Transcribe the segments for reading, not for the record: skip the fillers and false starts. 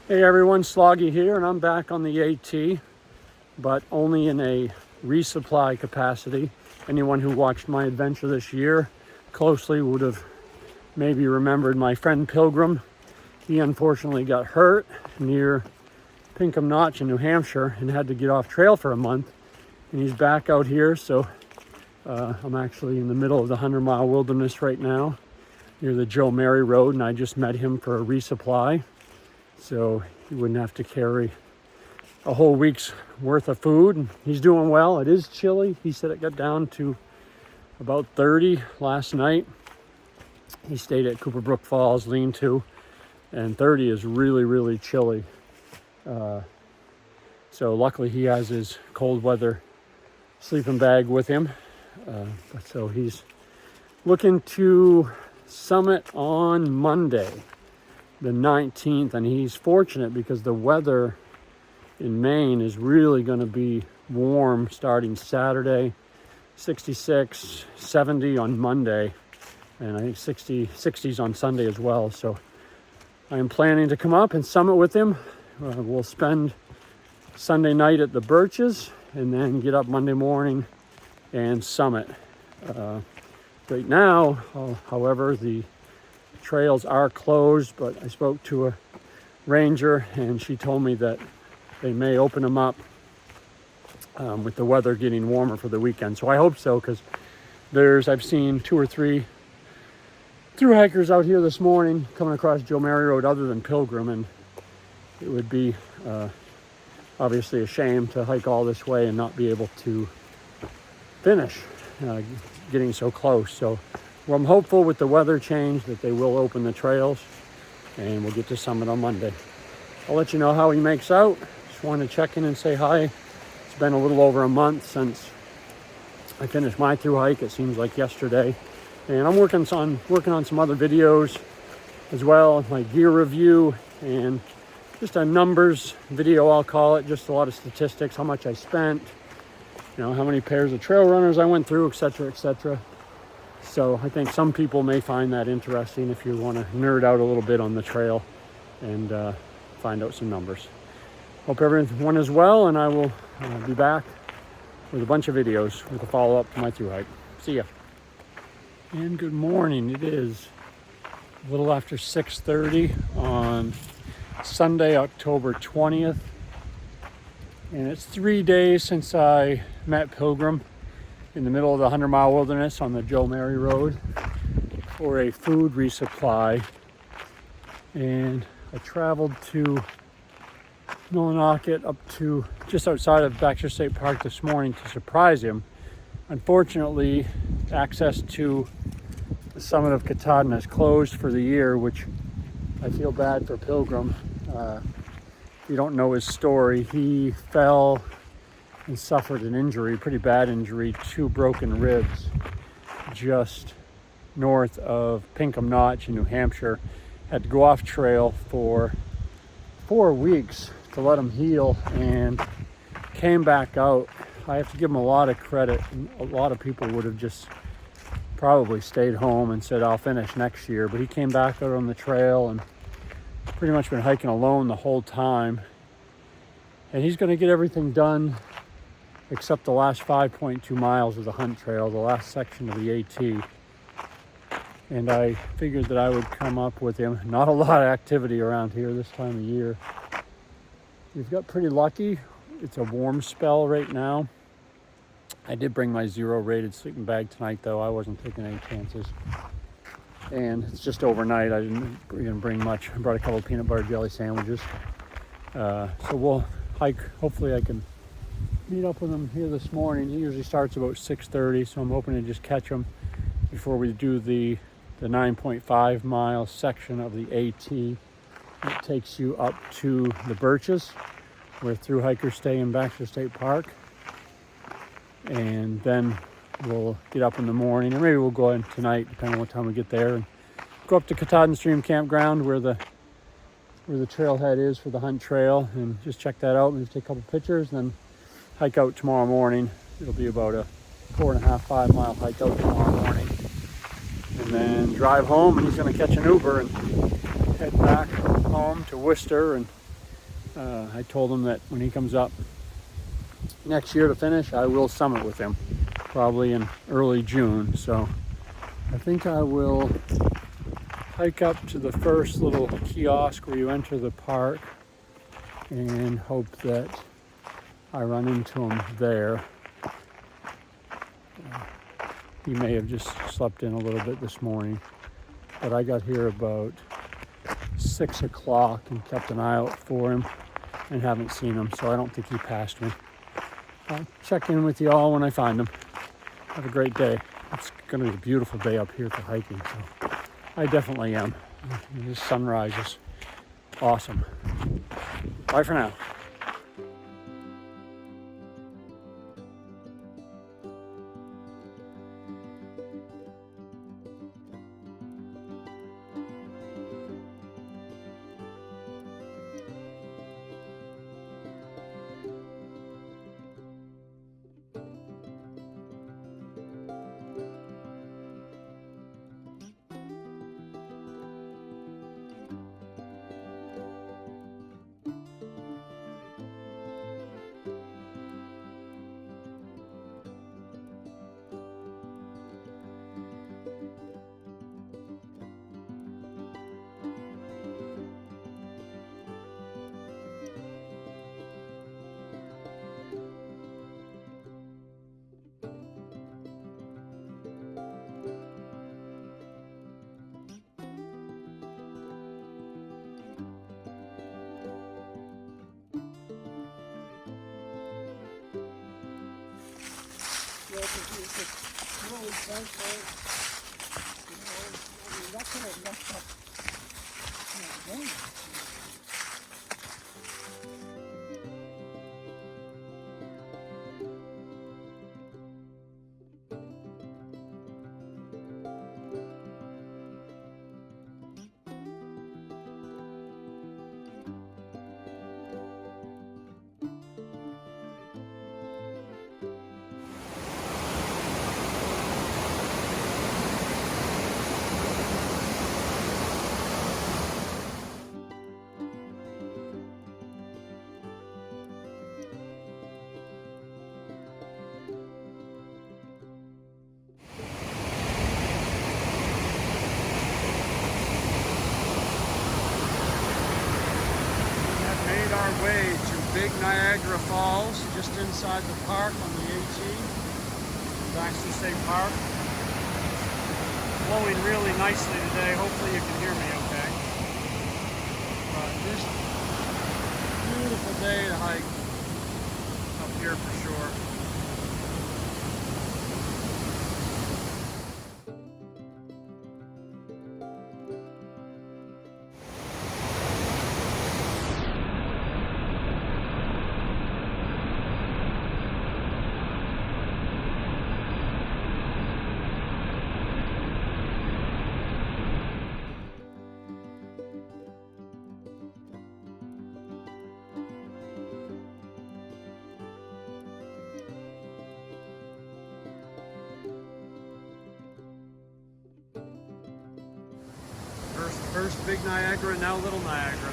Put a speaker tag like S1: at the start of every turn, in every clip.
S1: Hey everyone, Sloggy here, and I'm back on the AT, but only in a resupply capacity. Anyone who watched my adventure this year closely would have maybe remembered my friend Pilgrim. He unfortunately got hurt near Pinkham Notch in New Hampshire and had to get off trail for a month. And he's back out here, so I'm actually in the middle of the 100-mile wilderness right now near the Joe Mary Road, and I just met him for a resupply. So he wouldn't have to carry a whole week's worth of food. And he's doing well. It is chilly. He said it got down to about 30 last night. He stayed at Cooper Brook Falls lean-to, and 30 is really, really chilly. So luckily he has his cold weather sleeping bag with him. So he's looking to summit on Monday, the 19th, and he's fortunate because the weather in Maine is really going to be warm starting Saturday, 66, 70 on Monday, and I think 60s on Sunday as well. So I am planning to come up and summit with him. We'll spend Sunday night at the Birches and then get up Monday morning and summit. Right now, however, the trails are closed, but I spoke to a ranger and she told me that they may open them up with the weather getting warmer for the weekend. So I hope so, because I've seen 2 or 3 thru hikers out here this morning coming across Joe Mary Road other than Pilgrim, and it would be obviously a shame to hike all this way and not be able to finish getting so close. So well, I'm hopeful with the weather change that they will open the trails and we'll get to summit on Monday. I'll let you know how he makes out. Just wanted to check in and say hi. It's been a little over a month since I finished my thru hike. It seems like yesterday. And I'm working on some other videos as well, my gear review and just a numbers video, I'll call it, just a lot of statistics, how much I spent, how many pairs of trail runners I went through, etc., etc. So I think some people may find that interesting if you want to nerd out a little bit on the trail and find out some numbers. Hope everyone is well, and I will be back with a bunch of videos with a follow-up to my thru hike. See ya. And good morning. It is a little after 6:30 on Sunday, October 20th. And it's 3 days since I met Pilgrim in the middle of the 100-mile wilderness on the Joe Mary Road for a food resupply. And I traveled to Millinocket up to just outside of Baxter State Park this morning to surprise him. Unfortunately, access to the summit of Katahdin is closed for the year, which I feel bad for Pilgrim. If you don't know his story, he fell and suffered an injury, pretty bad injury, 2 broken ribs just north of Pinkham Notch in New Hampshire. Had to go off trail for 4 weeks to let him heal and came back out. I have to give him a lot of credit. A lot of people would have just probably stayed home and said, I'll finish next year. But he came back out on the trail and pretty much been hiking alone the whole time. And he's going to get everything done except the last 5.2 miles of the hunt trail, the last section of the AT. And I figured that I would come up with him. Not a lot of activity around here this time of year. We've got pretty lucky. It's a warm spell right now. I did bring my 0 rated sleeping bag tonight, though. I wasn't taking any chances. And it's just overnight. I didn't even bring much. I brought a couple of peanut butter jelly sandwiches. So we'll hike. Hopefully I can meet up with him here this morning. He usually starts about 6:30, so I'm hoping to just catch him before we do the 9.5 mile section of the AT. It takes you up to the Birches, where thru hikers stay in Baxter State Park. And then we'll get up in the morning, or maybe we'll go in tonight, depending on what time we get there, and go up to Katahdin Stream Campground where the trailhead is for the hunt trail, and just check that out, maybe take a couple pictures, and then hike out tomorrow morning. It'll be about a 4.5, 5 mile hike out tomorrow morning, and then drive home. And he's going to catch an Uber and head back home to Worcester and I told him that when he comes up next year to finish, I will summit with him, probably in early June. So I think I will hike up to the first little kiosk where you enter the park and hope that I run into him there. He may have just slept in a little bit this morning, but I got here about 6 o'clock and kept an eye out for him and haven't seen him, so I don't think he passed me. I'll check in with you all when I find him. Have a great day. It's going to be a beautiful day up here for hiking, so I definitely am. This sunrise is awesome. Bye for now. Way to Big Niagara Falls, just inside the park on the AT, Baxter State Park. Blowing really nicely today. Hopefully you can hear me okay. But just a beautiful day to hike up here for sure. First Big Niagara, now Little Niagara.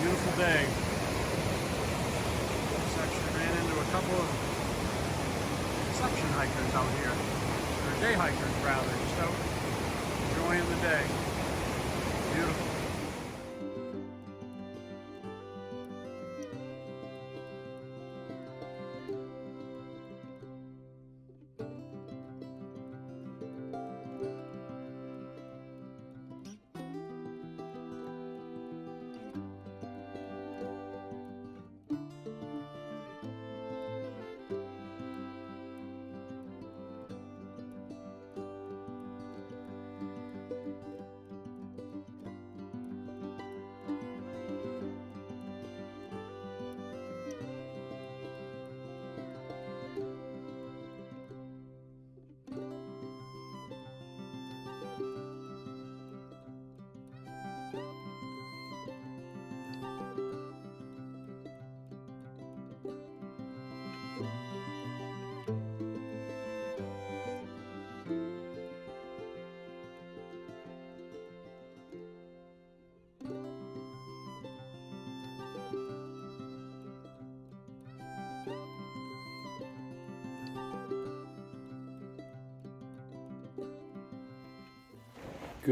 S1: Beautiful day. Just actually ran into a couple of suction hikers out here. Or day hikers rather, just out enjoying the day. Beautiful.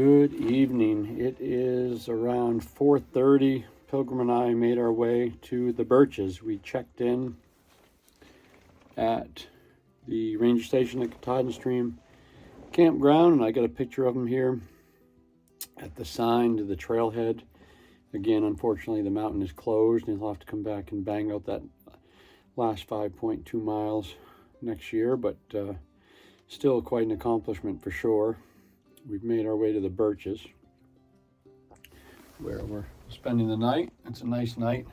S1: Good evening. It is around 4:30. Pilgrim and I made our way to the Birches. We checked in at the ranger station at Katahdin Stream campground, and I got a picture of them here at the sign to the trailhead. Again, unfortunately, the mountain is closed, and he'll have to come back and bang out that last 5.2 miles next year, but still quite an accomplishment for sure. We've made our way to the Birches, where we're spending the night. It's a nice night.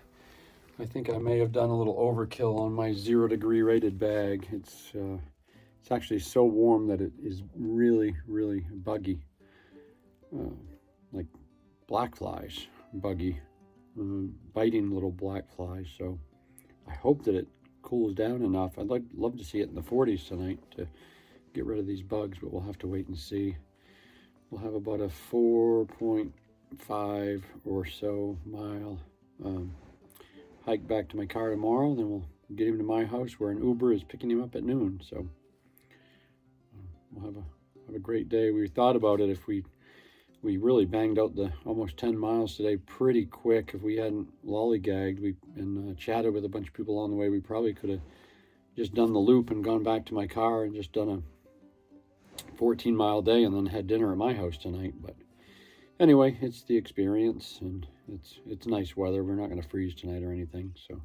S1: I think I may have done a little overkill on my 0-degree rated bag. It's actually so warm that it is really, really buggy, like black flies, buggy, biting little black flies. So I hope that it cools down enough. I'd love to see it in the 40s tonight to get rid of these bugs, but we'll have to wait and see. We'll have about a 4.5 or so mile hike back to my car tomorrow. Then we'll get him to my house, where an Uber is picking him up at noon. So we'll have a great day. We thought about it, if we really banged out the almost 10 miles today pretty quick. If we hadn't lollygagged and chatted with a bunch of people on the way, we probably could have just done the loop and gone back to my car and just done a 14-mile day and then had dinner at my house tonight. But anyway, it's the experience, and it's nice weather. We're not going to freeze tonight or anything. So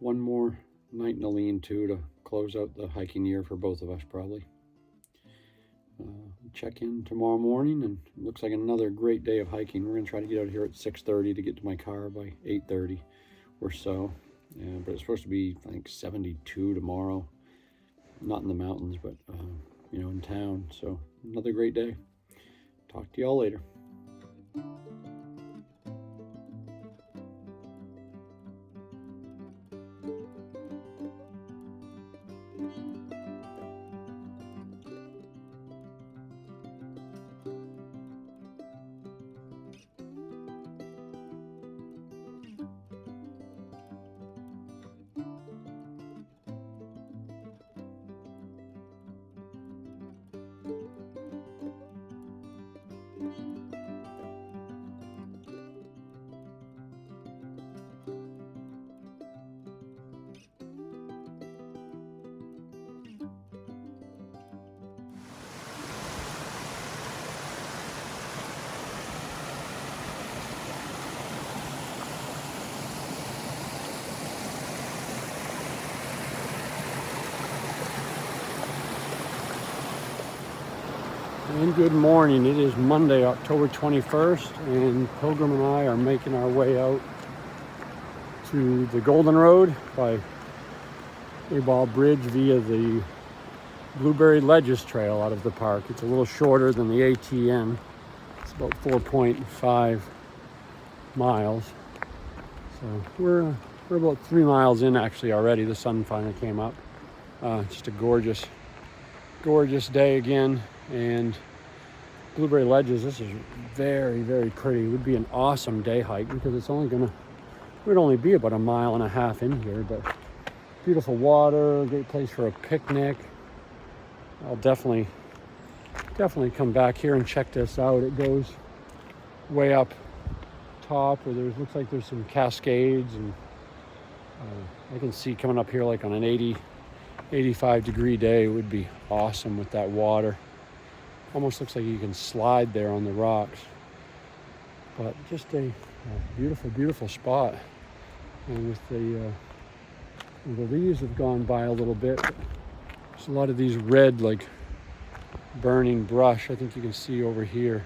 S1: one more night in a lean-to to close out the hiking year for both of us, probably. Check in tomorrow morning, and it looks like another great day of hiking. We're going to try to get out here at 6:30 to get to my car by 8:30 or so. But it's supposed to be, I think, 72 tomorrow. Not in the mountains, but in town. So another great day. Talk to y'all later. And good morning. It is Monday, October 21st, and Pilgrim and I are making our way out to the Golden Road by A-Ball Bridge via the Blueberry Ledges Trail out of the park. It's a little shorter than the ATN. It's about 4.5 miles. So we're about 3 miles in actually already. The sun finally came up. Just a gorgeous day again. And Blueberry Ledges, this is very, very pretty. It would be an awesome day hike because it would only be about 1.5 miles in here, but beautiful water, great place for a picnic. I'll definitely come back here and check this out. It goes way up top where looks like there's some cascades, and I can see coming up here like on an 85-degree day, it would be awesome with that water. Almost looks like you can slide there on the rocks. But just a beautiful, beautiful spot. And with the leaves have gone by a little bit. There's a lot of these red, like burning brush. I think you can see over here.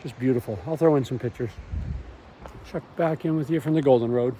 S1: Just beautiful. I'll throw in some pictures. Check back in with you from the Golden Road.